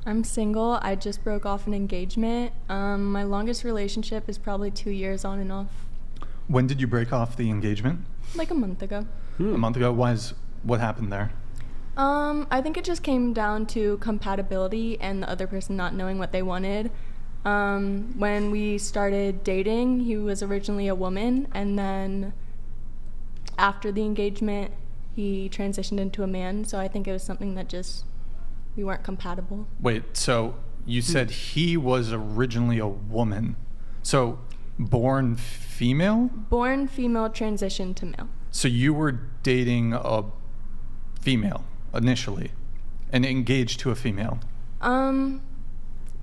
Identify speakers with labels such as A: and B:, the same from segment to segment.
A: I'm single. I just broke off an engagement. My longest relationship is probably 2 years on and off.
B: When did you break off the engagement?
A: Like a month ago.
B: A month ago? What happened there?
A: I think it just came down to compatibility and the other person not knowing what they wanted. When we started dating, he was originally a woman, and then after the engagement, he transitioned into a man. So I think it was something that just, we weren't compatible.
B: Wait, so you said he was originally a woman. So born female?
A: Born female, transitioned to male.
B: So you were dating a female initially and engaged to a female?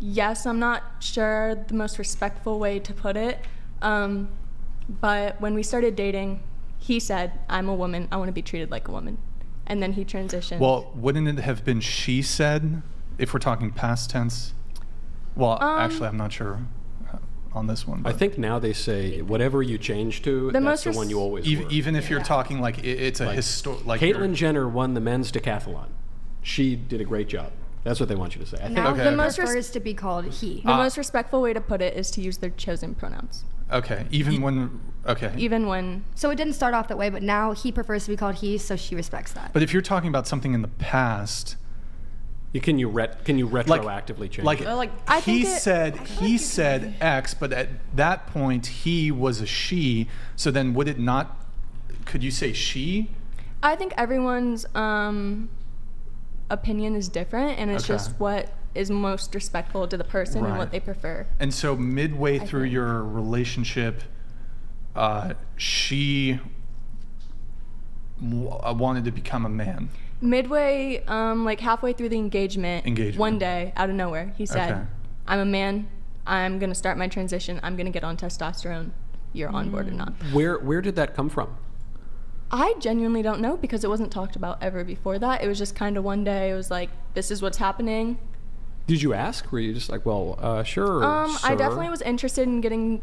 A: Yes, I'm not sure the most respectful way to put it. But when we started dating, he said, I'm a woman, I want to be treated like a woman. And then he transitioned.
B: Well, wouldn't it have been she said, if we're talking past tense? Well, actually, I'm not sure on this one.
C: I think now they say whatever you change to, that's the one you always were.
B: Even if you're talking like it's a historic... Like
C: Caitlyn Jenner won the men's decathlon. She did a great job. That's what they want you to say. I think.
D: Now
B: Okay.
D: the most prefers to be called he.
A: The most respectful way to put it is to use their chosen pronouns.
B: Okay, even when... Okay.
A: Even when...
D: So it didn't start off that way, but now he prefers to be called he, so she respects that.
B: But if you're talking about something in the past...
C: Can you retroactively change
B: like,
C: it?
A: I
B: he
A: think
B: he said X, but at that point he was a she. So then would it not? Could you say she?
A: I think everyone's opinion is different, and it's
B: Okay.
A: just what is most respectful to the person and
B: Right.
A: what they prefer.
B: And so midway through
A: think.
B: your relationship, she wanted to become a man.
A: Midway, like halfway through the engagement, one day, out of nowhere, he said,
B: Okay.
A: I'm a man, I'm going to start my transition, I'm going to get on testosterone, you're on board or not.
C: Where did that come from?
A: I genuinely don't know, because it wasn't talked about ever before that. It was just kind of one day, it was like, this is what's happening.
C: Did you ask? Were you just like, well, sure,
A: I
C: sir?
A: definitely was interested in getting,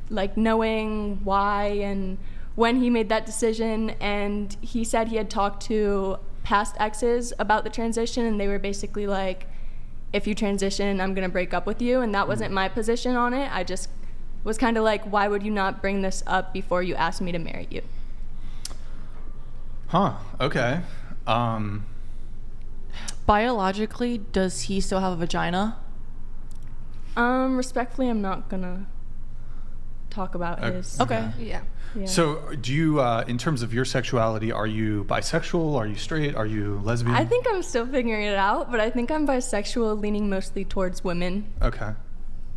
A: like, knowing why and when he made that decision, and he said he had talked to past exes about the transition, and they were basically like, if you transition, I'm gonna break up with you, and that wasn't my position on it. I just was kind of like, why would you not bring this up before you asked me to marry you?
B: Huh. Okay.
E: Biologically, does he still have a vagina?
A: Respectfully, I'm not gonna talk about his.
E: Okay.
D: Yeah.
A: Yeah.
B: So do you, in terms of your sexuality, are you bisexual? Are you straight? Are you lesbian?
A: I think I'm still figuring it out, but I think I'm bisexual, leaning mostly towards women.
B: Okay.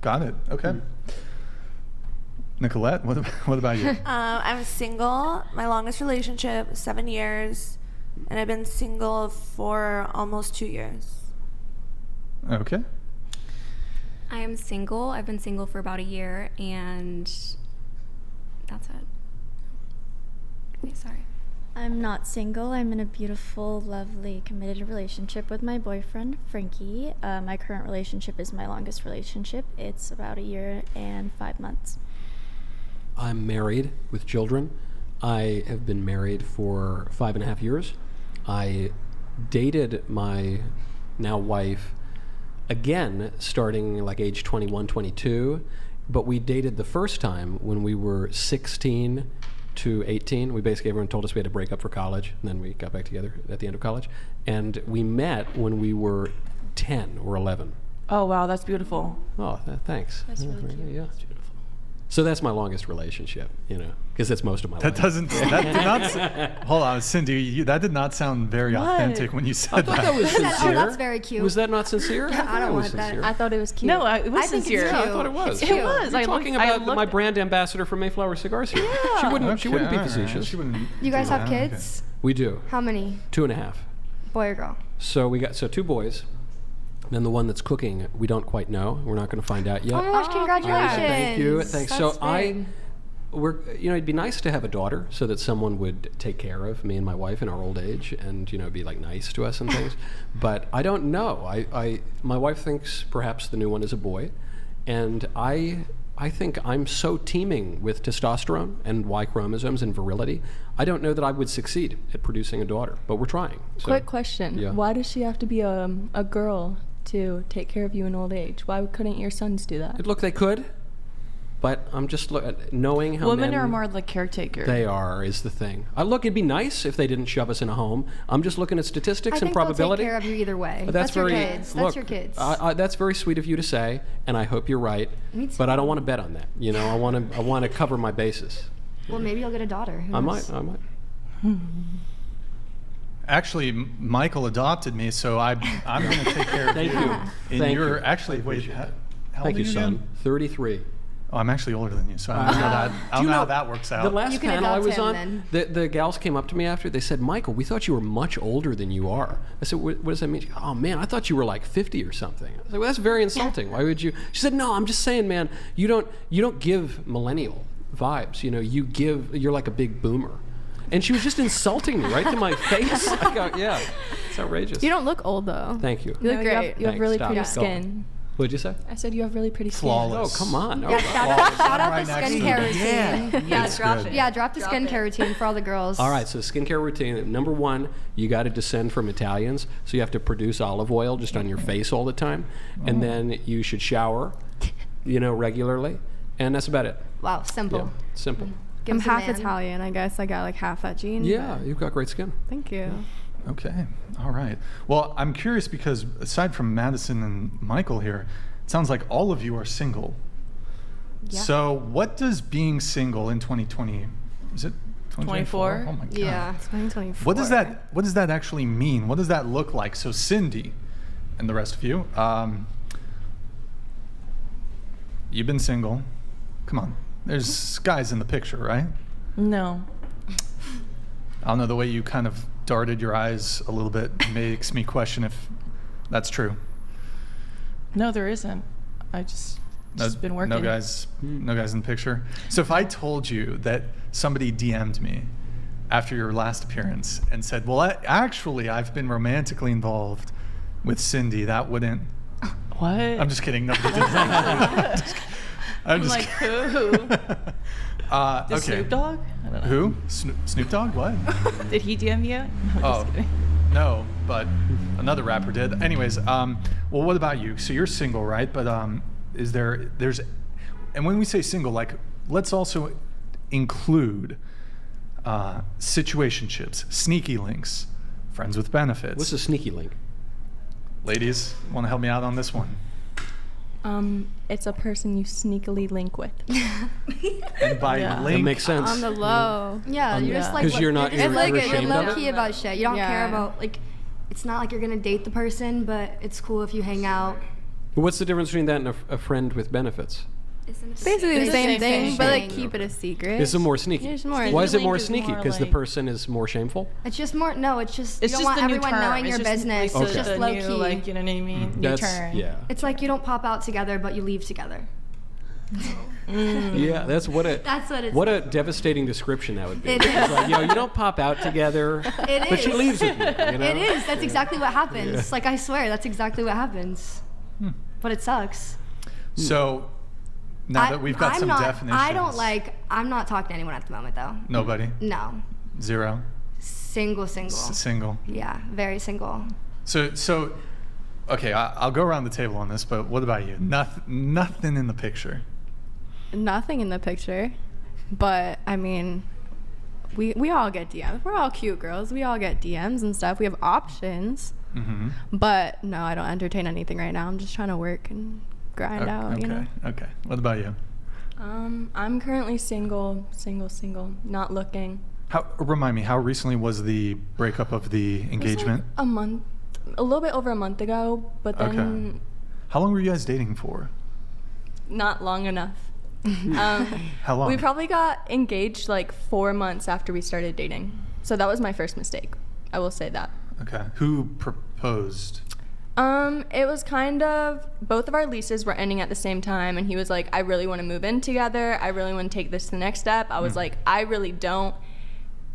B: Got it. Okay. Nicolette, what about you?
F: I'm single. My longest relationship, 7 years. And I've been single for almost 2 years.
B: Okay.
G: I am single. I've been single for about a year, and that's it. Wait, sorry.
H: I'm not single. I'm in a beautiful, lovely, committed relationship with my boyfriend, Frankie. My current relationship is my longest relationship. It's about a year and 5 months.
C: I'm married with children. I have been married for 5.5 years. I dated my now wife again starting like age 21, 22, but we dated the first time when we were 16 to 18. We basically, everyone told us we had to break up for college, and then we got back together at the end of college. And we met when we were 10 or 11.
E: Oh, wow, that's beautiful.
C: Oh, thanks.
H: That's really cute.
C: Yeah. So that's my longest relationship, because that's most of my life.
B: That did not, hold on, Cindy, that did not sound very authentic when you
C: I
B: said
C: thought
B: that.
C: that was sincere.
D: Oh, that's very cute.
C: Was that not sincere?
D: I don't
C: it was
D: want that.
C: sincere.
A: I thought it was cute.
E: No, it was
D: I think it's
E: sincere.
D: cute.
C: I thought it was.
D: It's
E: It
D: cute.
E: was.
C: You're talking about my brand ambassador for Mayflower Cigars here. She wouldn't be
B: all right.
C: facetious.
B: She wouldn't
D: You guys
B: do
D: have
B: that.
D: kids?
C: We do.
D: How many?
C: 2.5.
D: Boy or girl?
C: So we got 2 boys. Then the one that's cooking, we don't quite know. We're not going to find out yet.
D: Oh my gosh, congratulations.
C: Thank you. Thanks.
D: That's
C: So
D: big.
C: it'd be nice to have a daughter so that someone would take care of me and my wife in our old age and, be like nice to us and things. But I don't know. My wife thinks perhaps the new one is a boy. And I think I'm so teeming with testosterone and Y chromosomes and virility. I don't know that I would succeed at producing a daughter, but we're trying. So,
A: Quick question.
C: Yeah.
A: Why does she have to be a girl to take care of you in old age. Why couldn't your sons do that?
C: Look, they could, but I'm just knowing how
E: Women
C: men
E: are more the caretaker.
C: they are is the thing. Look, it'd be nice if they didn't shove us in a home. I'm just looking at statistics
D: I
C: and
D: think
C: probability.
D: they'll take care of you either way.
C: But
D: That's your
C: very
D: kids.
C: look,
D: That's your kids.
C: that's very sweet of you to say, and I hope you're right.
D: Me too.
C: But I don't want to bet on that. You know, I want to cover my bases.
D: Well, maybe you'll get a daughter. Who
C: I
D: knows?
C: might.
B: Actually, Michael adopted me, so I'm going to take care of
C: Thank
B: you.
C: you.
B: In
C: Thank
B: your
C: you.
B: actually,
C: I
B: wait,
C: appreciate
B: how
C: that.
B: old
C: Thank
B: are
C: you,
B: you
C: son.
B: again?
C: 33.
B: Oh, I'm actually older than you, so I don't know that. I don't know how that works out.
C: The last
D: You can
C: panel I
D: adopt
C: was
D: him,
C: on,
D: then.
C: the gals came up to me after. They said, "Michael, we thought you were much older than you are." I said, "What does that mean?" She goes, "Oh man, I thought you were like 50 or something." I was like, "Well, that's very insulting. Why would you?" She said, "No, I'm just saying, man. You don't give millennial vibes. You know, you're like a big boomer." And she was just insulting me right to my face. I go, yeah, it's outrageous.
I: You don't look old though.
C: Thank you.
I: You look
A: No,
I: great.
A: You have
C: Thanks,
A: really
C: stop.
A: pretty
C: Go on.
A: skin.
C: What'd you say?
A: I said you have really pretty skin.
B: Flawless.
C: Oh, come on.
D: Yeah,
C: Oh,
D: shout out
B: Right
D: the
B: next to
D: skincare
B: it.
D: routine.
F: Yeah,
B: It's
F: drop
B: good.
F: it.
D: Yeah, drop the
F: Drop
D: skincare routine for all the girls.
C: All right, so skincare routine. Number one, you got to descend from Italians, so you have to produce olive oil just on your face all the time, and then you should shower, regularly, and that's about it.
D: Wow, simple.
C: Yeah, simple.
D: Give
I: I'm
D: us a
I: half
D: man.
I: Italian. I guess I got like half that gene.
C: Yeah,
I: but
C: you've got great skin.
I: Thank you.
B: Okay. All right. Well, I'm curious because aside from Madison and Michael here, it sounds like all of you are single.
I: Yeah.
B: So, what does being single in 2020? Is it 2024?
E: 24?
B: Oh my god.
D: Yeah.
I: 2024.
B: What does that actually mean? What does that look like? So, Cindy and the rest of you, you've been single. Come on. There's guys in the picture, right?
E: No.
B: I don't know, the way you kind of darted your eyes a little bit makes me question if that's true.
E: No, there isn't. I just been working.
B: No guys in the picture. So if I told you that somebody DM'd me after your last appearance and said, well, actually, I've been romantically involved with Cindy, that wouldn't...
E: What?
B: I'm just kidding. Nobody did that. I'm just
E: like, who?
B: okay.
E: Snoop Dogg? I don't know.
B: Who? Snoop Dogg? What?
E: Did he DM you? No,
B: Oh,
E: just kidding.
B: no, but another rapper did. Anyways, well, what about you? So you're single, right? But there's, and when we say single, like, let's also include situationships, sneaky links, friends with benefits.
C: What's a sneaky link?
B: Ladies, want to help me out on this one?
A: It's a person you sneakily link with.
B: And by
E: Yeah.
B: link,
C: That makes sense.
I: On the low.
D: Yeah, you're just like
C: 'Cause you're not-
D: it's
C: you're
D: like
C: ashamed
D: you're
C: of
D: low
C: it?
D: key about shit. You don't care
I: Yeah.
D: about like. It's not like you're gonna date the person, but it's cool if you hang out.
C: What's the difference between that and a friend with benefits?
I: Basically the
E: It's
I: same
E: the same
I: thing,
E: thing.
I: but like keep it a secret.
C: Is it more sneaky?
I: It's more
C: Why is it
E: Link
C: more
E: is
C: sneaky?
E: more
C: Because the
E: like-
C: person is more shameful?
D: It's just more. No, it's just
E: It's
D: you don't
E: just
D: want
E: the new
D: everyone
E: term.
D: knowing
E: It's
D: your
E: just
D: business.
C: Okay.
D: It's just
E: the
D: low
E: new,
D: key.
E: like, you know what I mean? New
C: That's
E: term.
C: yeah.
D: It's like you don't pop out together, but you leave together.
C: Yeah, that's what a
D: That's what it's.
C: what a devastating description that would be.
D: It is.
C: It's like, you don't pop out together,
D: It
C: but she
D: is.
C: leaves with you. You know?
D: It is. That's exactly what happens.
C: Yeah.
D: Like I swear, that's exactly what happens. But it sucks.
B: so now that we've got
D: I'm
B: some
D: not,
B: definitions.
D: I don't like. I'm not talking to anyone at the moment though.
B: Nobody?
D: No.
B: Zero?
D: Single.
B: Single?
D: Yeah, very single.
B: So, okay, I'll go around the table on this, but what about you? Nothing in the picture.
I: Nothing in the picture, but I mean, we all get DMs. We're all cute girls. We all get DMs and stuff. We have options,
B: Mm-hmm.
I: but no, I don't entertain anything right now. I'm just trying to work and grind out.
B: Okay,
I: You know.
B: okay. What about you?
A: I'm currently single, not looking.
B: Remind me, how recently was the breakup of the
A: It was,
B: engagement?
A: like, a little bit over a month ago, but then
B: Okay. How long were you guys dating for?
A: not long enough.
B: How long?
A: We probably got engaged like 4 months after we started dating. So that was my first mistake. I will say that.
B: Okay. Who proposed?
A: It was kind of, both of our leases were ending at the same time, and he was like, I really want to move in together. I really want to take this to the next step. I was like, I really don't.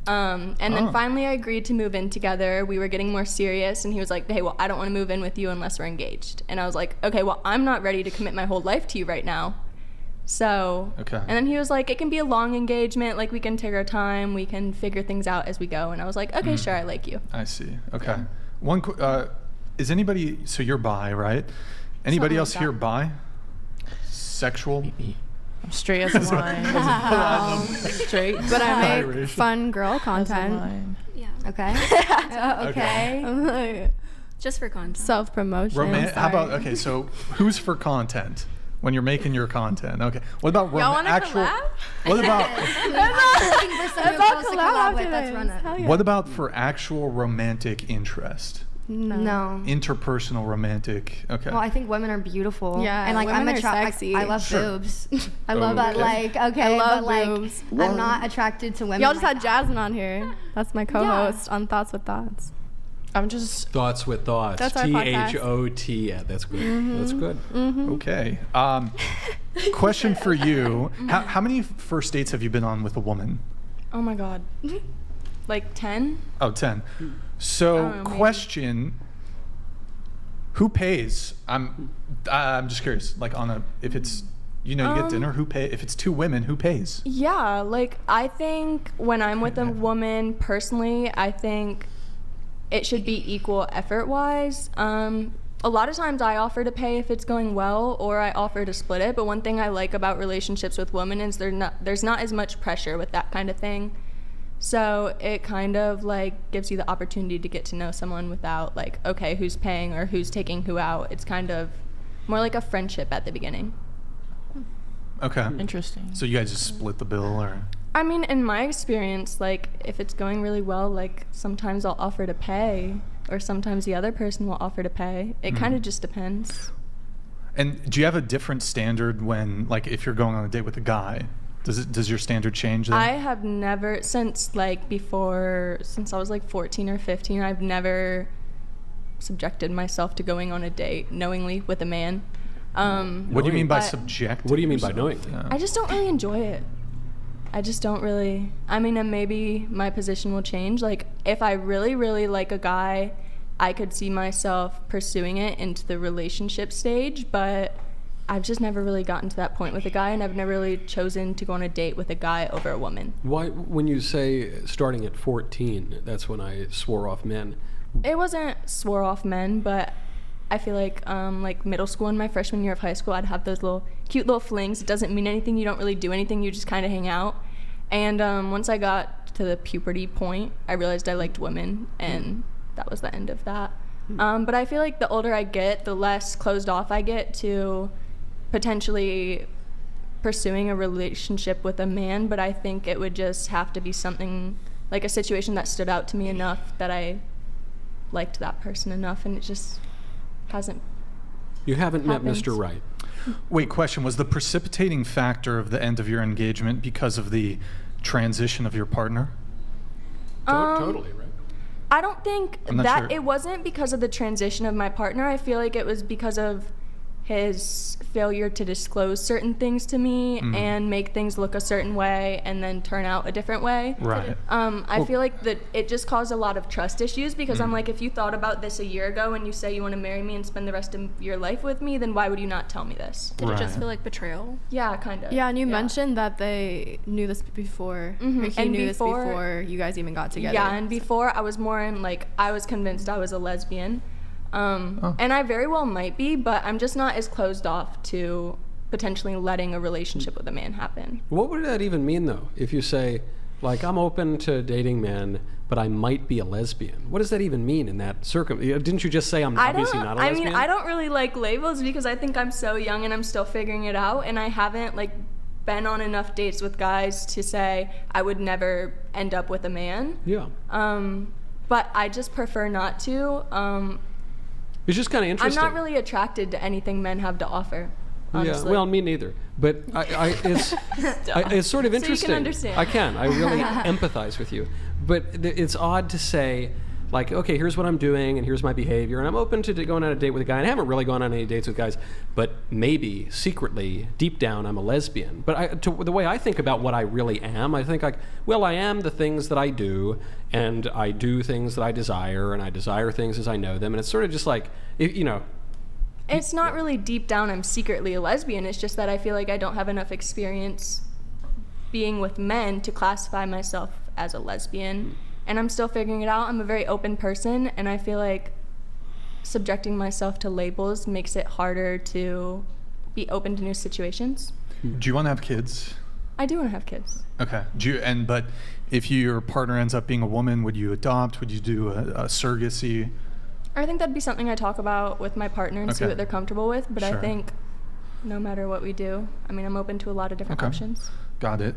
A: And then finally I agreed to move in together. We were getting more serious, and he was like, hey, well, I don't want to move in with you unless we're engaged. And I was like, okay, well, I'm not ready to commit my whole life to you right now. So,
B: Okay.
A: and then he was like, it can be a long engagement. Like, we can take our time. We can figure things out as we go. And I was like, okay, sure, I like you.
B: I see. Okay. One is anybody, so you're bi, right? Anybody
A: Something
B: else
A: like
B: here
A: that.
B: bi? Sexual?
E: I'm straight as a line. Straight.
I: But I make
B: Irish.
I: fun girl
E: as a
I: content.
E: line.
G: Yeah.
D: Okay. Okay.
I: I'm like
G: Just for content.
I: self promotion.
B: How about, okay, so who's for content? When you're making your content, okay. What about
I: Y'all wanna
B: actual?
I: collab?
B: What about
D: Looking for someone close to collab with. Let's run it.
I: Hell yeah.
B: what about for actual romantic interest?
D: No.
B: Interpersonal romantic. Okay.
D: Well, I think women are beautiful.
I: Yeah,
D: and like
I: women
D: I'm
I: are sexy.
D: I love
B: Sure.
D: boobs.
I: I love
D: But
B: Okay.
D: like, okay,
I: I love
D: but like,
I: boobs.
D: I'm not attracted to women.
I: Y'all just
D: like
I: had
D: that.
I: Jasmine on here. That's my co-host on Thoughts with Thoughts.
E: I'm just
C: Thoughts with Thoughts.
I: That's our podcast.
C: THOT. Yeah, that's good. That's good.
B: Okay. Question for you: how many first dates have you been on with a woman?
A: Oh my God. Like 10?
B: Oh, 10.
A: I
B: So,
A: don't know, maybe.
B: question: who pays? I'm just curious. Like if it's you get dinner, who pay? If it's two women, who pays?
A: Yeah, like I think when I'm with a woman personally, I think it should be equal effort wise. A lot of times I offer to pay if it's going well, or I offer to split it. But one thing I like about relationships with women is there's not as much pressure with that kind of thing. So it kind of like gives you the opportunity to get to know someone without like, okay, who's paying or who's taking who out. It's kind of more like a friendship at the beginning.
B: Okay.
E: interesting.
B: So you guys just split the bill, or?
A: I mean, in my experience, like, if it's going really well, like, sometimes I'll offer to pay, or sometimes the other person will offer to pay. It kind of just depends.
B: And do you have a different standard when, like, if you're going on a date with a guy? Does your standard change then?
A: I have never, since I was, like, 14 or 15, I've never subjected myself to going on a date knowingly with a man.
B: What do you mean by
A: But-
B: subject?
C: What do you mean by knowing?
A: I just don't really enjoy it. I just don't really. I mean, and maybe my position will change. Like, if I really, really like a guy, I could see myself pursuing it into the relationship stage, but I've just never really gotten to that point with a guy, and I've never really chosen to go on a date with a guy over a woman.
C: Why, when you say starting at 14, that's when I swore off men.
A: It wasn't swore off men, but I feel like middle school and my freshman year of high school, I'd have those cute little flings. It doesn't mean anything. You don't really do anything. You just kind of hang out. And once I got to the puberty point, I realized I liked women, and that was the end of that. But I feel like the older I get, the less closed off I get to potentially pursuing a relationship with a man. But I think it would just have to be something, like a situation that stood out to me enough that I liked that person enough, and it just hasn't.
C: You haven't met
A: Happens.
C: Mr. Right.
B: Wait, question: was the precipitating factor of the end of your engagement because of the transition of your partner?
C: Totally, right?
A: I don't think
B: I'm not
A: that
B: sure.
A: it wasn't because of the transition of my partner. I feel like it was because of his failure to disclose certain things to me and make things look a certain way and then turn out a different way.
B: Right.
A: I feel like that it just caused a lot of trust issues because I'm like, if you thought about this a year ago and you say you want to marry me and spend the rest of your life with me, then why would you not tell me this?
G: Did it just
B: Right.
G: feel like betrayal?
A: Yeah, kind of.
I: Yeah, and you mentioned that they knew this before. Or he
A: And
I: knew this
A: before-
I: before you guys even got together.
A: Yeah, and before I was more in like, I was convinced I was a lesbian. And I very well might be, but I'm just not as closed off to potentially letting a relationship with a man happen.
C: What would that even mean, though? If you say, like, I'm open to dating men, but I might be a lesbian. What does that even mean in that Didn't you just say I'm obviously not a lesbian?
A: I don't really like labels because I think I'm so young and I'm still figuring it out, and I haven't like been on enough dates with guys to say I would never end up with a man.
C: Yeah.
A: But I just prefer not to.
C: It's just kind of
A: I'm
C: interesting.
A: not really attracted to anything men have to offer. Honestly.
C: Yeah, well, me neither. But it's sort of
A: So you can
C: interesting.
A: understand.
C: I can. I really empathize with you. But it's odd to say, like, okay, here's what I'm doing, and here's my behavior, and I'm open to going on a date with a guy. And I haven't really gone on any dates with guys, but maybe secretly, deep down, I'm a lesbian. But the way I think about what I really am, I think like, well, I am the things that I do, and I do things that I desire, and I desire things as I know them, and it's sort of just like, you know.
A: It's not really deep down I'm secretly a lesbian. It's just that I feel like I don't have enough experience being with men to classify myself as a lesbian. And I'm still figuring it out. I'm a very open person, and I feel like subjecting myself to labels makes it harder to be open to new situations.
B: Do you want to have kids?
A: I do want to have kids.
B: Okay. But if your partner ends up being a woman, would you adopt? Would you do a surrogacy?
A: I think that'd be something I talk about with my partner and see
B: Okay.
A: what they're comfortable with. But
B: Sure.
A: I think no matter what we do, I mean, I'm open to a lot of different
B: Okay.
A: options.
B: Got it.